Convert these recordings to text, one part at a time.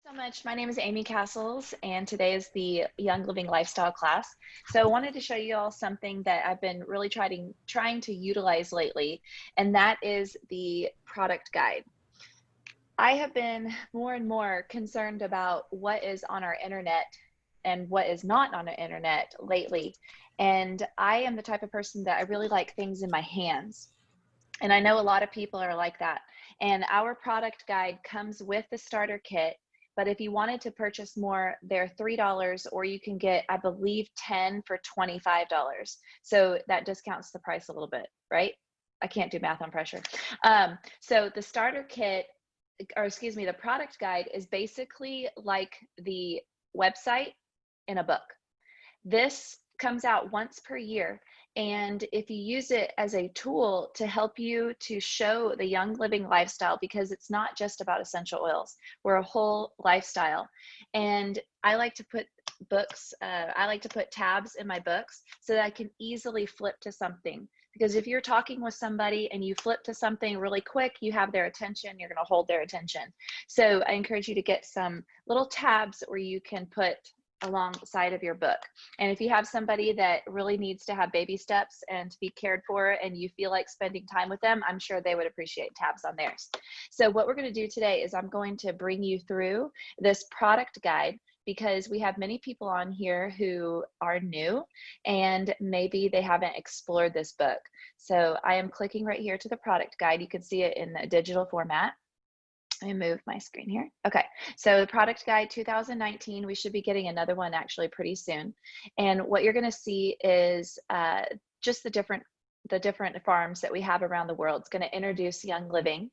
So much. My name is Amy Castles, and today is the Young Living Lifestyle class. So I wanted to show you all something that I've been really trying to utilize lately, and that is the product guide. I have been more and more concerned about what is on our internet and what is not on our internet lately. And I am the type of person that I really like things in my hands. And I know a lot of people are like that. And our product guide comes with the starter kit. But if you wanted to purchase more, they're $3, or you can get, I believe, 10 for $25. So that discounts the price a little bit, right? I can't do math on pressure. So the starter kit, or excuse me, the product guide is basically like the website in a book. This comes out once per year. And if you use it as a tool to help you to show the Young Living lifestyle, because it's not just about essential oils, we're a whole lifestyle. And I like to put I like to put tabs in my books so that I can easily flip to something. Because if you're talking with somebody and you flip to something really quick, you have their attention, you're going to hold their attention. So I encourage you to get some little tabs where you can put alongside of your book. And if you have somebody that really needs to have baby steps and to be cared for, and you feel like spending time with them, I'm sure they would appreciate tabs on theirs. So what we're going to do today is I'm going to bring you through this product guide, because we have many people on here who are new and maybe they haven't explored this book. So I am clicking right here to the product guide. You can see it in the digital format. Let me move my screen here. Okay, so the product guide 2019, we should be getting another one actually pretty soon. And what you're gonna see is just the different farms that we have around the world. It's gonna introduce Young Living.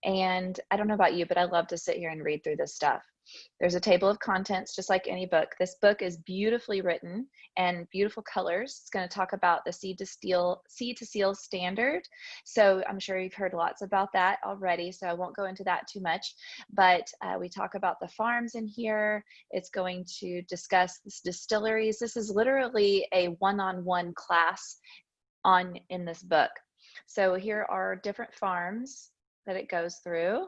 And I don't know about you, but I love to sit here and read through this stuff. There's a table of contents, just like any book. This book is beautifully written and beautiful colors. It's going to talk about the seed to seal standard. So I'm sure you've heard lots about that already, so I won't go into that too much. But we talk about the farms in here. It's going to discuss the distilleries. This is literally a one-on-one class in this book. So here are different farms that it goes through.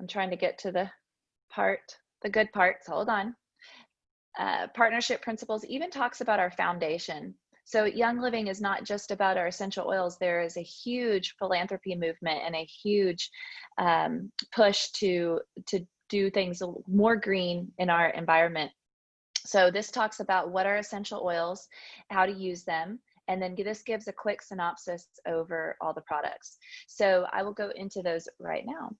I'm trying to get to the good parts, hold on. Partnership principles even talks about our foundation. So Young Living is not just about our essential oils. There is a huge philanthropy movement and a huge push to do things more green in our environment. So this talks about what are essential oils, how to use them, and then this gives a quick synopsis over all the products. So I will go into those right now.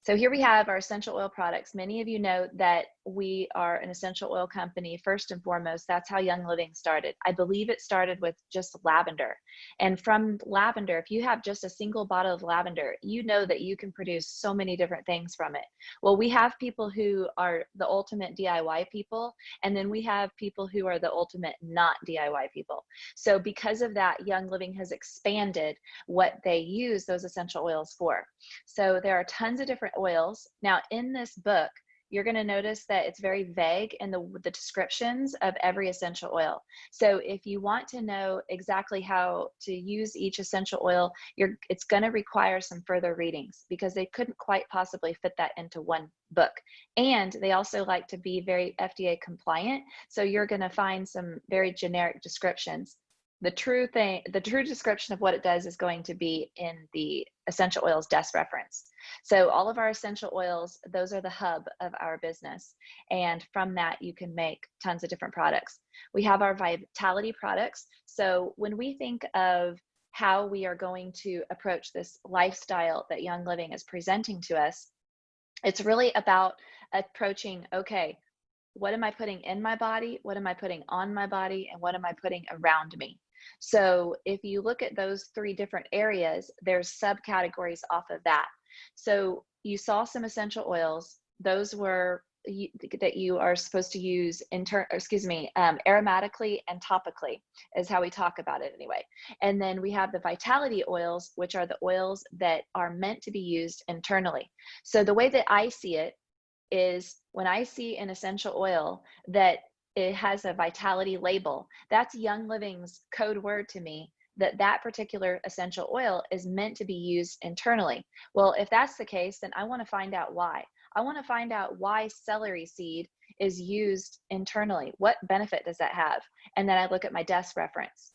So here we have our essential oil products. Many of you know that we are an essential oil company. First and foremost, that's how Young Living started. I believe it started with just lavender. And from lavender, if you have just a single bottle of lavender, you know that you can produce so many different things from it. Well, we have people who are the ultimate DIY people, and then we have people who are the ultimate not DIY people. So because of that, Young Living has expanded what they use those essential oils for. So there are tons of different oils. Now in this book, you're going to notice that it's very vague in the descriptions of every essential oil. So if you want to know exactly how to use each essential oil, it's going to require some further readings, because they couldn't quite possibly fit that into one book. And they also like to be very FDA compliant. So you're going to find some very generic descriptions. The true description of what it does is going to be in the essential oils desk reference. So all of our essential oils, those are the hub of our business. And from that, you can make tons of different products. We have our vitality products. So when we think of how we are going to approach this lifestyle that Young Living is presenting to us, it's really about approaching, okay, what am I putting in my body? What am I putting on my body? And what am I putting around me? So if you look at those three different areas, there's subcategories off of that. So you saw some essential oils. Those were that you are supposed to use aromatically and topically is how we talk about it anyway. And then we have the vitality oils, which are the oils that are meant to be used internally. So the way that I see it is, when I see an essential oil that it has a vitality label, that's Young Living's code word to me that that particular essential oil is meant to be used internally. Well, if that's the case, then I want to find out why. I want to find out why celery seed is used internally. What benefit does that have? And then I look at my desk reference.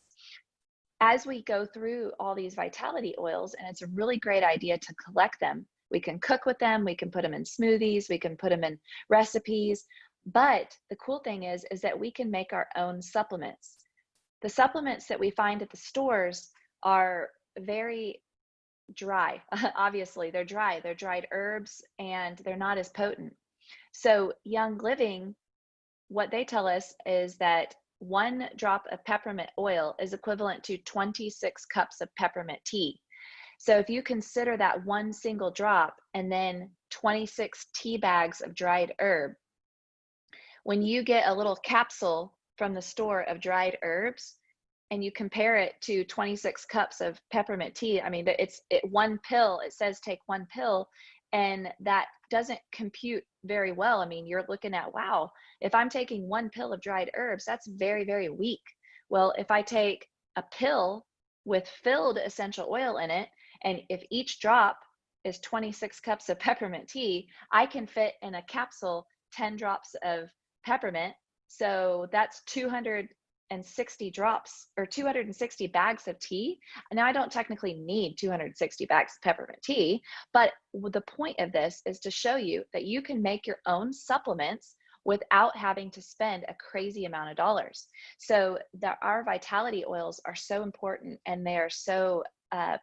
As we go through all these vitality oils, and it's a really great idea to collect them. We can cook with them, we can put them in smoothies, we can put them in recipes. But the cool thing is that we can make our own supplements. The supplements that we find at the stores are very dry. Obviously, they're dry. They're dried herbs and they're not as potent. So, Young Living, what they tell us is that 1 drop of peppermint oil is equivalent to 26 cups of peppermint tea. So, if you consider that one single drop and then 26 tea bags of dried herb, when you get a little capsule from the store of dried herbs and you compare it to 26 cups of peppermint tea, I mean, one pill, it says take 1 pill, and that doesn't compute very well. I mean, you're looking at, wow, if I'm taking 1 pill of dried herbs, that's very, very weak. Well, if I take a pill with filled essential oil in it, and if each drop is 26 cups of peppermint tea, I can fit in a capsule 10 drops of peppermint. So that's 260 drops or 260 bags of tea. Now, I don't technically need 260 bags of peppermint tea, but the point of this is to show you that you can make your own supplements without having to spend a crazy amount of dollars. So our vitality oils are so important, and they are so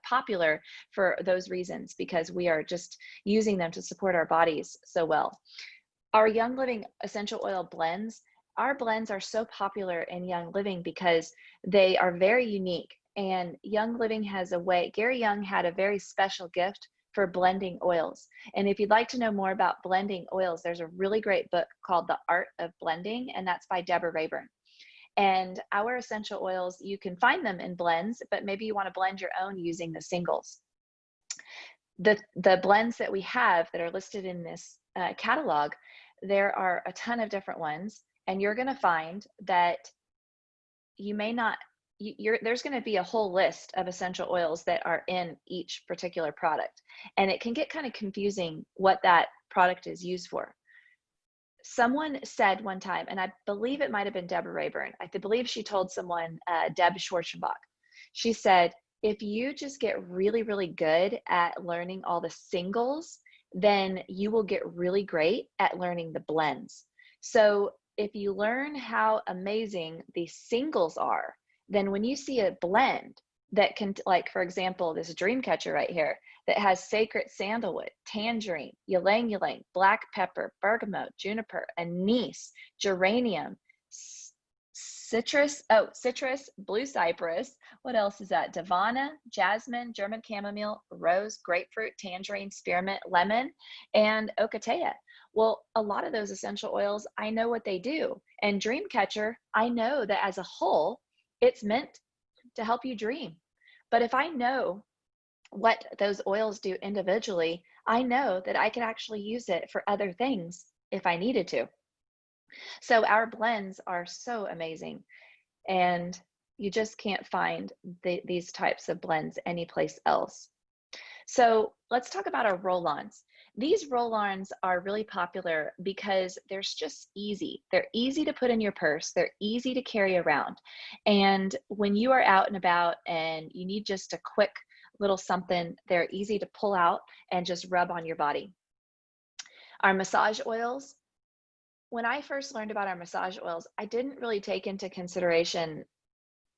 popular for those reasons, because we are just using them to support our bodies so well. Our Young Living essential oil blends, our blends are so popular in Young Living because they are very unique. And Young Living has a way, Gary Young had a very special gift for blending oils. And if you'd like to know more about blending oils, there's a really great book called The Art of Blending, and that's by Deborah Rayburn. And our essential oils, you can find them in blends, but maybe you want to blend your own using the singles. The blends that we have that are listed in this catalog, there are a ton of different ones, and you're going to find that you may not, there's going to be a whole list of essential oils that are in each particular product, and it can get kind of confusing what that product is used for. Someone said one time, and I believe it might have been Deborah Rayburn, I believe she told someone, Deb Schwarzenbach, she said, if you just get really, really good at learning all the singles, then you will get really great at learning the blends. So if you learn how amazing the singles are, then when you see a blend that can, like, for example, this Dreamcatcher right here that has sacred sandalwood, tangerine, ylang ylang, black pepper, bergamot, juniper, anise, geranium, citrus, blue cypress. What else is that? Davana, jasmine, German chamomile, rose, grapefruit, tangerine, spearmint, lemon, and ocotea. Well, a lot of those essential oils, I know what they do. And Dreamcatcher, I know that as a whole, it's meant to help you dream. But if I know what those oils do individually, I know that I could actually use it for other things if I needed to. So our blends are so amazing, and you just can't find these types of blends anyplace else. So let's talk about our roll-ons. These roll-ons are really popular because they're just easy. They're easy to put in your purse. They're easy to carry around. And when you are out and about and you need just a quick little something, they're easy to pull out and just rub on your body. Our massage oils. When I first learned about our massage oils, I didn't really take into consideration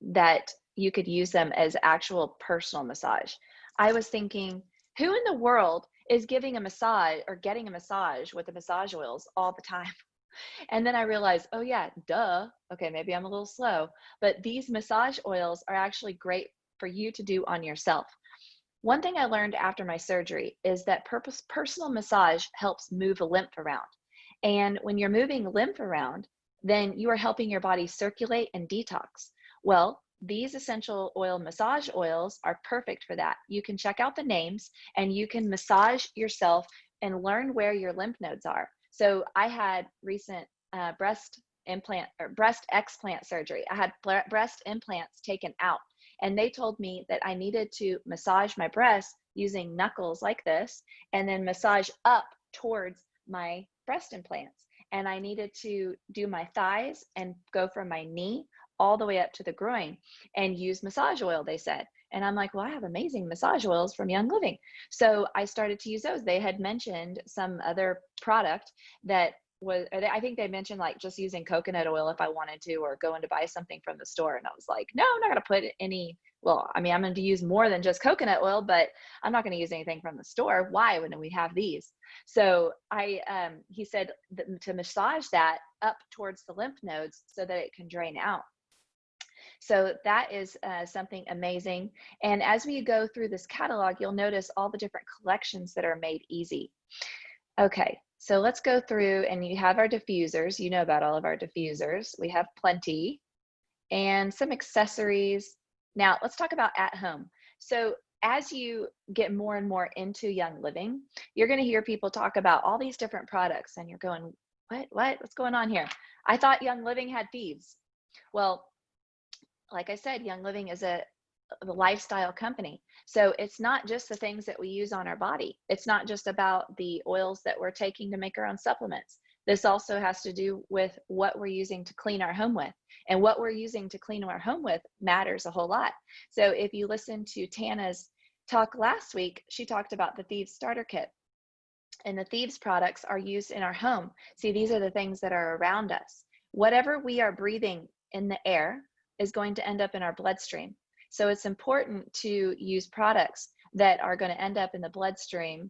that you could use them as actual personal massage. I was thinking, who in the world is giving a massage or getting a massage with the massage oils all the time? And then I realized, oh yeah, duh. Okay, maybe I'm a little slow, but these massage oils are actually great for you to do on yourself. One thing I learned after my surgery is that personal massage helps move lymph around. And when you're moving lymph around, then you are helping your body circulate and detox. Well, these essential oil massage oils are perfect for that. You can check out the names and you can massage yourself and learn where your lymph nodes are. So I had recent breast explant surgery. I had breast implants taken out, and they told me that I needed to massage my breasts using knuckles like this, and then massage up towards my breast implants. And I needed to do my thighs and go from my knee all the way up to the groin and use massage oil, they said. And I'm like, well, I have amazing massage oils from Young Living. So I started to use those. They had mentioned some other product that was, I think they mentioned like just using coconut oil if I wanted to, or going to buy something from the store. And I was like, no, I'm not going to put any, well, I mean, I'm going to use more than just coconut oil, but I'm not going to use anything from the store. Why, when we have these? So he said to massage that up towards the lymph nodes so that it can drain out. So that is something amazing. And as we go through this catalog, you'll notice all the different collections that are made easy. Okay, so let's go through, and you have our diffusers. You know about all of our diffusers. We have plenty and some accessories. Now let's talk about at home. So as you get more and more into Young Living, you're going to hear people talk about all these different products, and you're going, what's going on here? I thought Young Living had thieves. Well, like I said, Young Living is a lifestyle company. So it's not just the things that we use on our body. It's not just about the oils that we're taking to make our own supplements. This also has to do with what we're using to clean our home with. And what we're using to clean our home with matters a whole lot. So if you listen to Tana's talk last week, she talked about the Thieves Starter Kit. And the Thieves products are used in our home. See, these are the things that are around us. Whatever we are breathing in the air is going to end up in our bloodstream. So it's important to use products that are going to end up in the bloodstream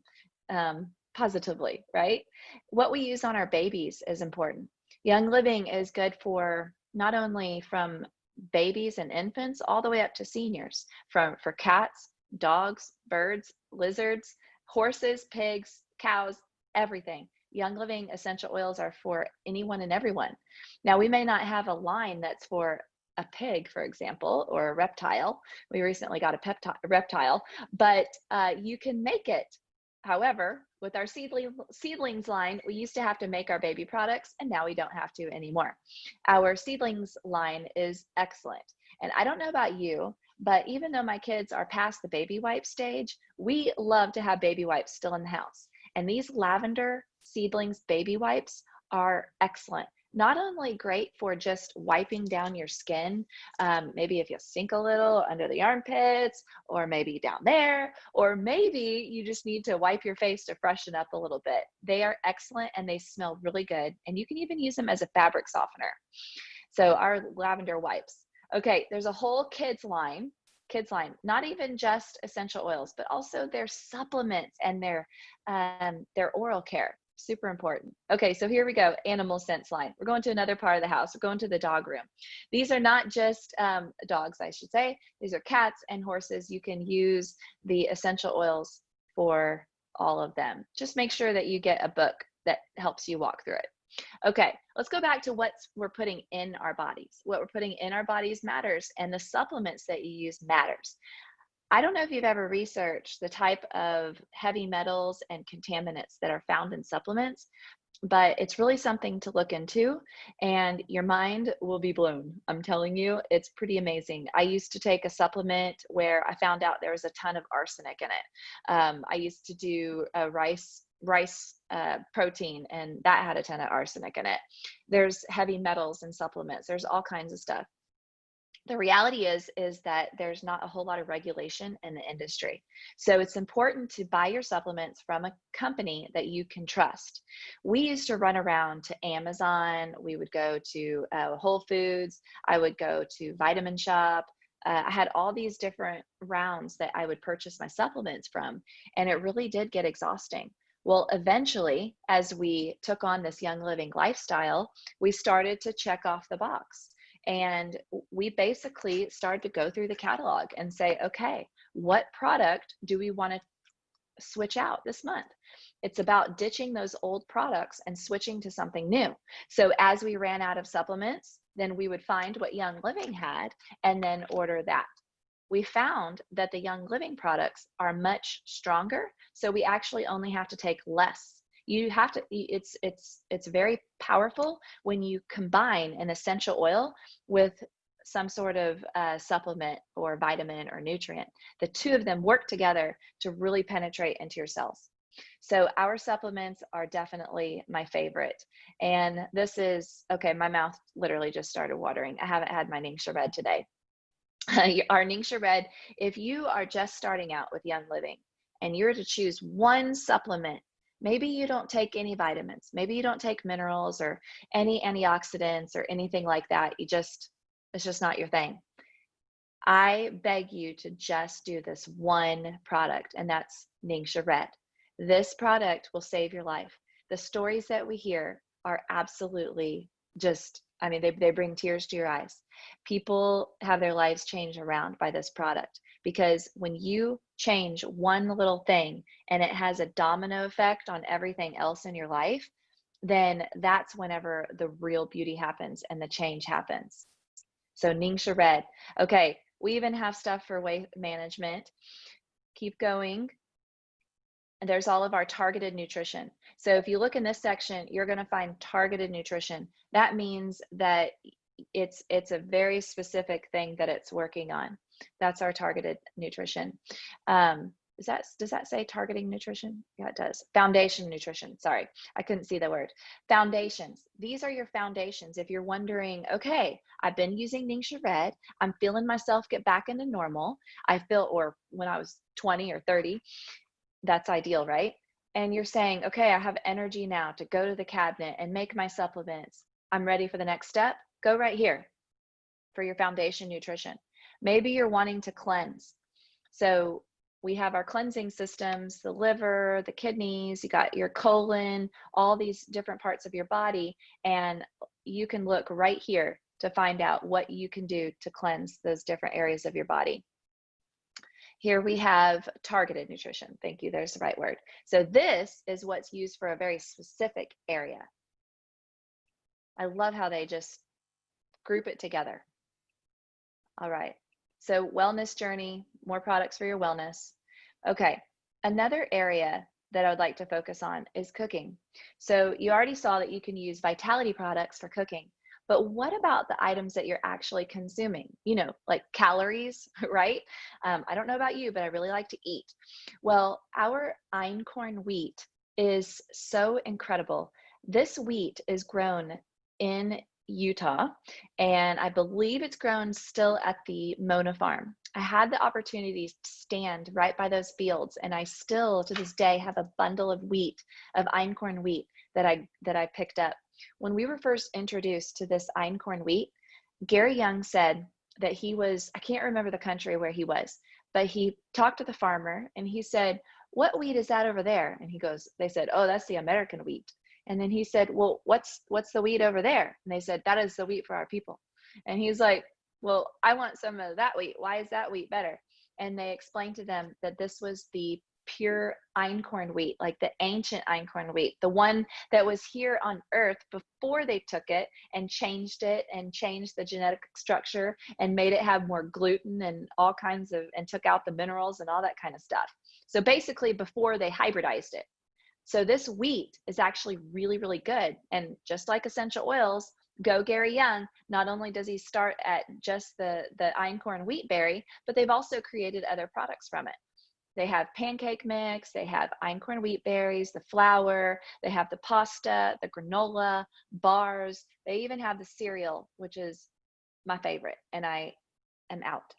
positively, right? What we use on our babies is important. Young Living is good for not only from babies and infants all the way up to seniors, for cats, dogs, birds, lizards, horses, pigs, cows, everything. Young Living essential oils are for anyone and everyone. Now, we may not have a line that's for a pig, for example, or a reptile. We recently got a reptile, but you can make it. However, with our seedlings line, we used to have to make our baby products, and now we don't have to anymore. Our seedlings line is excellent. And I don't know about you, but even though my kids are past the baby wipe stage, we love to have baby wipes still in the house. And these lavender seedlings baby wipes are excellent. Not only great for just wiping down your skin, maybe if you stink a little under the armpits, or maybe down there, or maybe you just need to wipe your face to freshen up a little bit. They are excellent and they smell really good. And you can even use them as a fabric softener. So our lavender wipes. Okay, there's a whole kids line, not even just essential oils, but also their supplements and their oral care. Super important. Okay, so here we go, animal sense line. We're going to another part of the house. We're going to the dog room. These are not just dogs, I should say. These are cats and horses. You can use the essential oils for all of them. Just make sure that you get a book that helps you walk through it. Okay, let's go back to what we're putting in our bodies. What we're putting in our bodies matters, and the supplements that you use matters. I don't know if you've ever researched the type of heavy metals and contaminants that are found in supplements, but it's really something to look into, and your mind will be blown. I'm telling you, it's pretty amazing. I used to take a supplement where I found out there was a ton of arsenic in it. I used to do a rice protein, and that had a ton of arsenic in it. There's heavy metals in supplements. There's all kinds of stuff. The reality is that there's not a whole lot of regulation in the industry. So it's important to buy your supplements from a company that you can trust. We used to run around to Amazon. We would go to Whole Foods. I would go to Vitamin Shop. I had all these different rounds that I would purchase my supplements from, and it really did get exhausting. Well, eventually, as we took on this Young Living lifestyle, we started to check off the box. And we basically started to go through the catalog and say, okay, what product do we want to switch out this month? It's about ditching those old products and switching to something new. So as we ran out of supplements, then we would find what Young Living had and then order that. We found that the Young Living products are much stronger, so we actually only have to take less. You have to, it's very powerful when you combine an essential oil with some sort of supplement or vitamin or nutrient. The two of them work together to really penetrate into your cells. So our supplements are definitely my favorite. And this is, okay, my mouth literally just started watering. I haven't had my Ningxia Red today. Our Ningxia Red, if you are just starting out with Young Living and you're to choose one supplement, maybe you don't take any vitamins, maybe you don't take minerals or any antioxidants or anything like that. It's just not your thing. I beg you to just do this one product, and that's Ningxia Red. This product will save your life. The stories that we hear are absolutely just, I mean, they bring tears to your eyes. People have their lives changed around by this product, because when you change one little thing and it has a domino effect on everything else in your life, then that's whenever the real beauty happens and the change happens. So Ningxia Red. Okay, we even have stuff for weight management. Keep going. And there's all of our targeted nutrition. So if you look in this section, you're going to find targeted nutrition. That means that it's a very specific thing that it's working on. That's our targeted nutrition. Does that say targeting nutrition? Yeah, it does. Foundation nutrition. Sorry, I couldn't see the word. Foundations. These are your foundations. If you're wondering, okay, I've been using Ningxia Red, I'm feeling myself get back into normal. Or when I was 20 or 30, that's ideal, right? And you're saying, okay, I have energy now to go to the cabinet and make my supplements. I'm ready for the next step. Go right here for your foundation nutrition. Maybe you're wanting to cleanse. So we have our cleansing systems, the liver, the kidneys, you got your colon, all these different parts of your body. And you can look right here to find out what you can do to cleanse those different areas of your body. Here we have targeted nutrition. Thank you, there's the right word. So this is what's used for a very specific area. I love how they just group it together. All right, so wellness journey, more products for your wellness. Okay, another area that I would like to focus on is cooking. So you already saw that you can use Vitality products for cooking. But what about the items that you're actually consuming? You know, like calories, right? I don't know about you, but I really like to eat. Well, our einkorn wheat is so incredible. This wheat is grown in Utah, and I believe it's grown still at the Mona farm. I had the opportunity to stand right by those fields, and I still to this day have a bundle of wheat, of einkorn wheat that I picked up. When we were first introduced to this einkorn wheat, Gary Young said that he was, I can't remember the country where he was, but he talked to the farmer and he said, "What wheat is that over there?" And they said, "Oh, that's the American wheat." And then he said, "Well, what's the wheat over there?" And they said, "That is the wheat for our people." And he's like, "Well, I want some of that wheat. Why is that wheat better?" And they explained to them that this was the pure einkorn wheat, like the ancient einkorn wheat, the one that was here on earth before they took it and changed the genetic structure and made it have more gluten and all kinds of, and took out the minerals and all that kind of stuff. So basically before they hybridized it. So this wheat is actually really, really good. And just like essential oils, go Gary Young, not only does he start at just the einkorn wheat berry, but they've also created other products from it. They have pancake mix, they have einkorn wheat berries, the flour, they have the pasta, the granola, bars. They even have the cereal, which is my favorite. And I am out.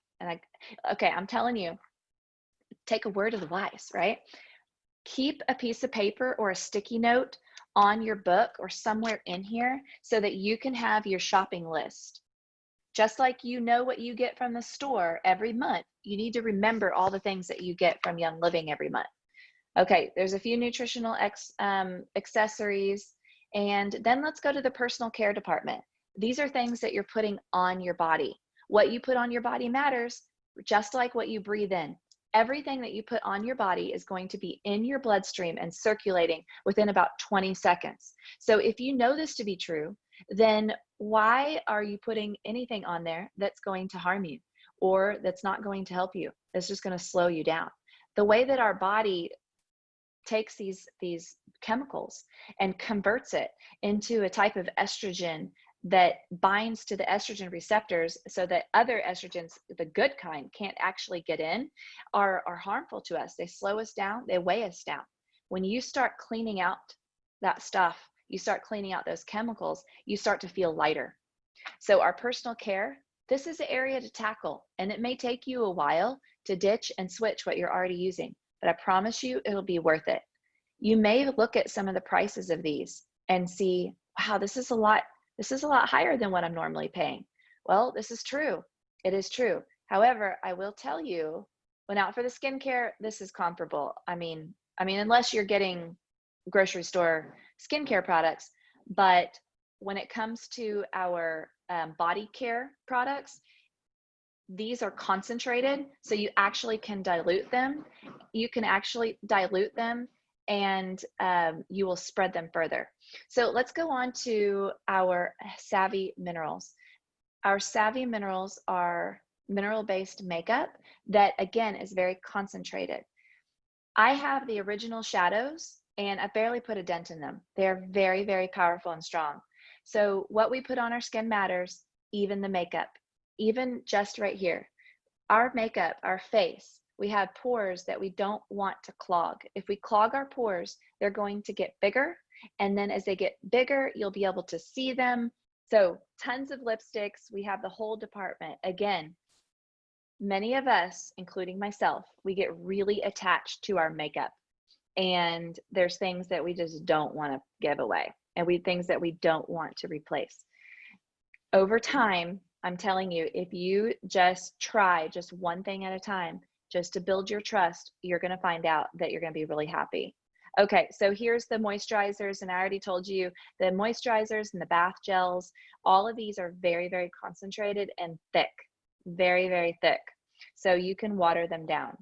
Okay, I'm telling you, take a word of the wise, right? Keep a piece of paper or a sticky note on your book or somewhere in here so that you can have your shopping list. Just like you know what you get from the store every month, you need to remember all the things that you get from Young Living every month. Okay, there's a few nutritional accessories, and then let's go to the personal care department. These are things that you're putting on your body. What you put on your body matters, just like what you breathe in. Everything that you put on your body is going to be in your bloodstream and circulating within about 20 seconds. So if you know this to be true, then why are you putting anything on there that's going to harm you or that's not going to help you? It's just going to slow you down. The way that our body takes these chemicals and converts it into a type of estrogen that binds to the estrogen receptors so that other estrogens, the good kind, can't actually get in, are harmful to us. They slow us down, they weigh us down. when you start cleaning out that stuff, you start cleaning out those chemicals, you start to feel lighter. So our personal care, this is an area to tackle, and it may take you a while to ditch and switch what you're already using, but I promise you it'll be worth it. You may look at some of the prices of these and see, wow, this is a lot higher than what I'm normally paying. Well, this is true. It is true. However, I will tell you, when out for the skincare, this is comparable. I mean, unless you're getting grocery store skincare products, but when it comes to our body care products, these are concentrated, so you actually can dilute them. You can actually dilute them, and you will spread them further. So let's go on to our Savvy Minerals. Our Savvy Minerals are mineral-based makeup that, again, is very concentrated. I have the original shadows, and I barely put a dent in them. They're very, very powerful and strong. So what we put on our skin matters, even the makeup, even just right here. Our makeup, our face, we have pores that we don't want to clog. If we clog our pores, they're going to get bigger. And then as they get bigger, you'll be able to see them. So tons of lipsticks. We have the whole department. Again, many of us, including myself, we get really attached to our makeup. And there's things that we just don't want to give away, and things that we don't want to replace. Over time, I'm telling you, if you just try just one thing at a time, just to build your trust, you're going to find out that you're going to be really happy. Okay, so here's the moisturizers, and I already told you the moisturizers and the bath gels, all of these are very, very concentrated and thick, very, very thick. So you can water them down.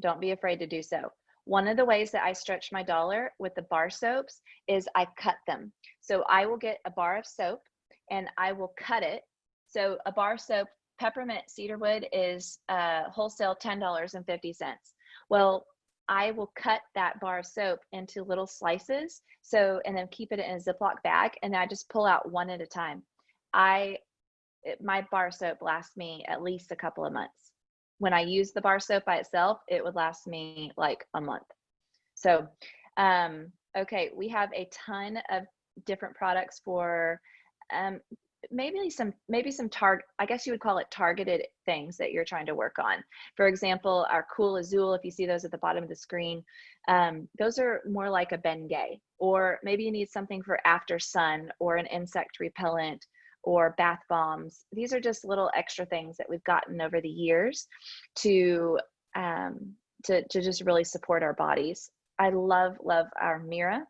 Don't be afraid to do so. One of the ways that I stretch my dollar with the bar soaps is I cut them. So I will get a bar of soap and I will cut it. So a bar soap, peppermint cedarwood is wholesale $10.50. Well, I will cut that bar of soap into little slices. So, and then keep it in a Ziploc bag, and I just pull out one at a time. My bar soap lasts me at least a couple of months. When I use the bar soap by itself, it would last me like a month. So, okay, we have a ton of different products for maybe some I guess you would call it targeted things that you're trying to work on. For example, our Cool Azul, if you see those at the bottom of the screen, those are more like a Bengay, or maybe you need something for after sun or an insect repellent or bath bombs. These are just little extra things that we've gotten over the years to just really support our bodies. I love our Mira.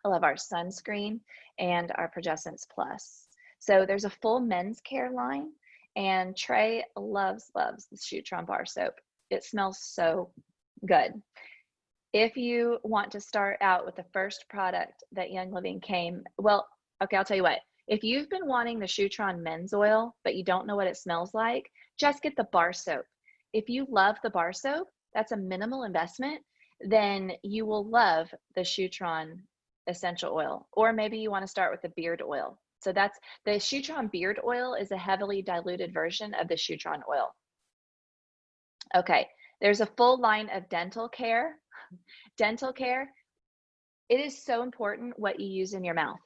I love our sunscreen and our Progescence Plus. So there's a full men's care line, and Trey loves the Shutron bar soap. It smells so good. If you want to start out with the first product that Young Living came, well, okay, I'll tell you what. If you've been wanting the Shutron men's oil, but you don't know what it smells like, just get the bar soap. If you love the bar soap, that's a minimal investment, then you will love the Shutron essential oil. Or maybe you want to start with the beard oil. So that's the Shutron beard oil is a heavily diluted version of the Shutron oil. Okay, there's a full line of dental care. Dental care, it is so important what you use in your mouth.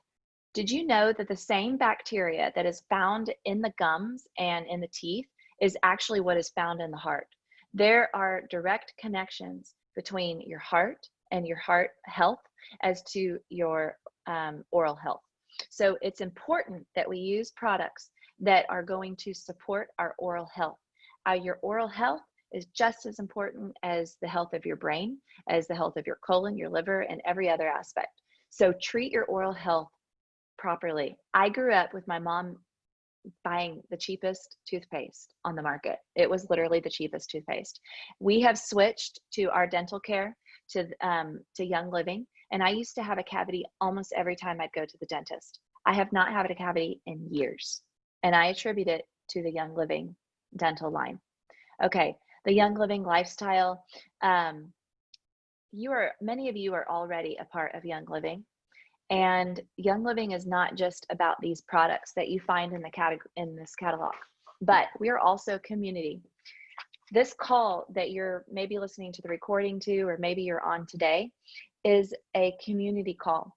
Did you know that the same bacteria that is found in the gums and in the teeth is actually what is found in the heart? There are direct connections between your heart and your heart health as to your oral health. So it's important that we use products that are going to support our oral health. Your oral health is just as important as the health of your brain, as the health of your colon, your liver, and every other aspect. So treat your oral health properly. I grew up with my mom buying the cheapest toothpaste on the market. It was literally the cheapest toothpaste. We have switched to our dental care to Young Living, and I used to have a cavity almost every time I'd go to the dentist. I have not had a cavity in years, and I attribute it to the Young Living dental line. Okay, the Young Living lifestyle. Many of you are already a part of Young Living. And Young Living is not just about these products that you find in this catalog, but we are also community. This call that you're maybe listening to the recording to, or maybe you're on today, is a community call.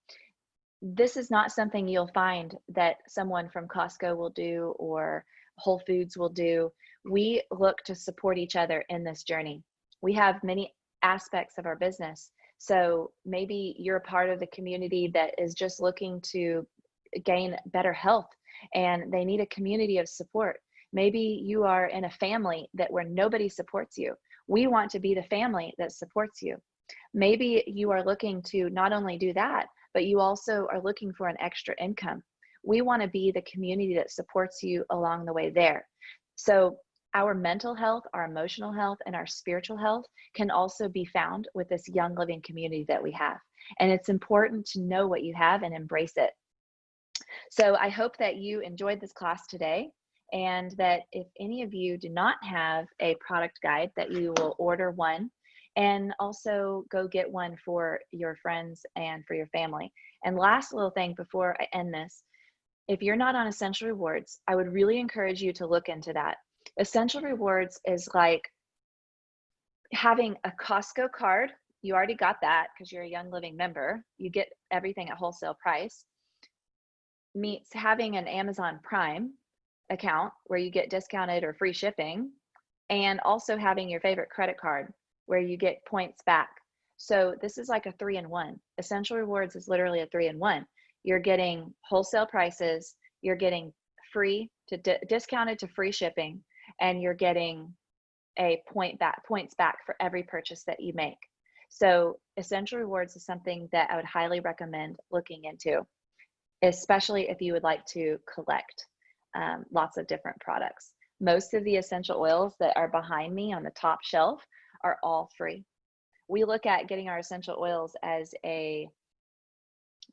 This is not something you'll find that someone from Costco will do or Whole Foods will do. We look to support each other in this journey. We have many aspects of our business. So maybe you're a part of the community that is just looking to gain better health and they need a community of support. Maybe you are in a family that where nobody supports you. We want to be the family that supports you. Maybe you are looking to not only do that, but you also are looking for an extra income. We want to be the community that supports you along the way there. So our mental health, our emotional health, and our spiritual health can also be found with this Young Living community that we have. And it's important to know what you have and embrace it. So I hope that you enjoyed this class today, and that if any of you do not have a product guide, that you will order one and also go get one for your friends and for your family. And last little thing before I end this, if you're not on Essential Rewards, I would really encourage you to look into that. Essential Rewards is like having a Costco card. You already got that because you're a Young Living member. You get everything at wholesale price. Meets having an Amazon Prime account where you get discounted or free shipping, and also having your favorite credit card where you get points back. So this is like a 3-in-1. Essential Rewards is literally a 3-in-1. You're getting wholesale prices, you're getting free to discounted to free shipping, and you're getting a points back for every purchase that you make. So Essential Rewards is something that I would highly recommend looking into, especially if you would like to collect lots of different products. Most of the essential oils that are behind me on the top shelf are all free. We look at getting our essential oils as a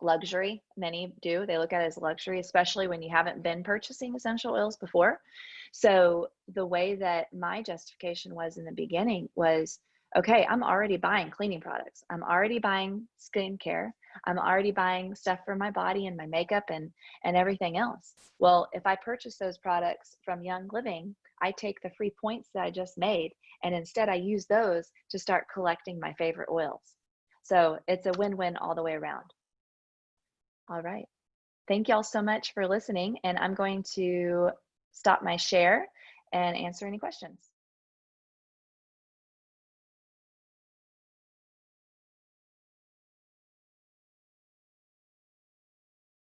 luxury. Many do. They look at it as a luxury, especially when you haven't been purchasing essential oils before. So the way that my justification was in the beginning was, okay, I'm already buying cleaning products. I'm already buying skincare. I'm already buying stuff for my body and my makeup and everything else. Well, if I purchase those products from Young Living, I take the free points that I just made, and instead I use those to start collecting my favorite oils. So it's a win-win all the way around. All right. Thank y'all so much for listening, and I'm going to stop my share and answer any questions.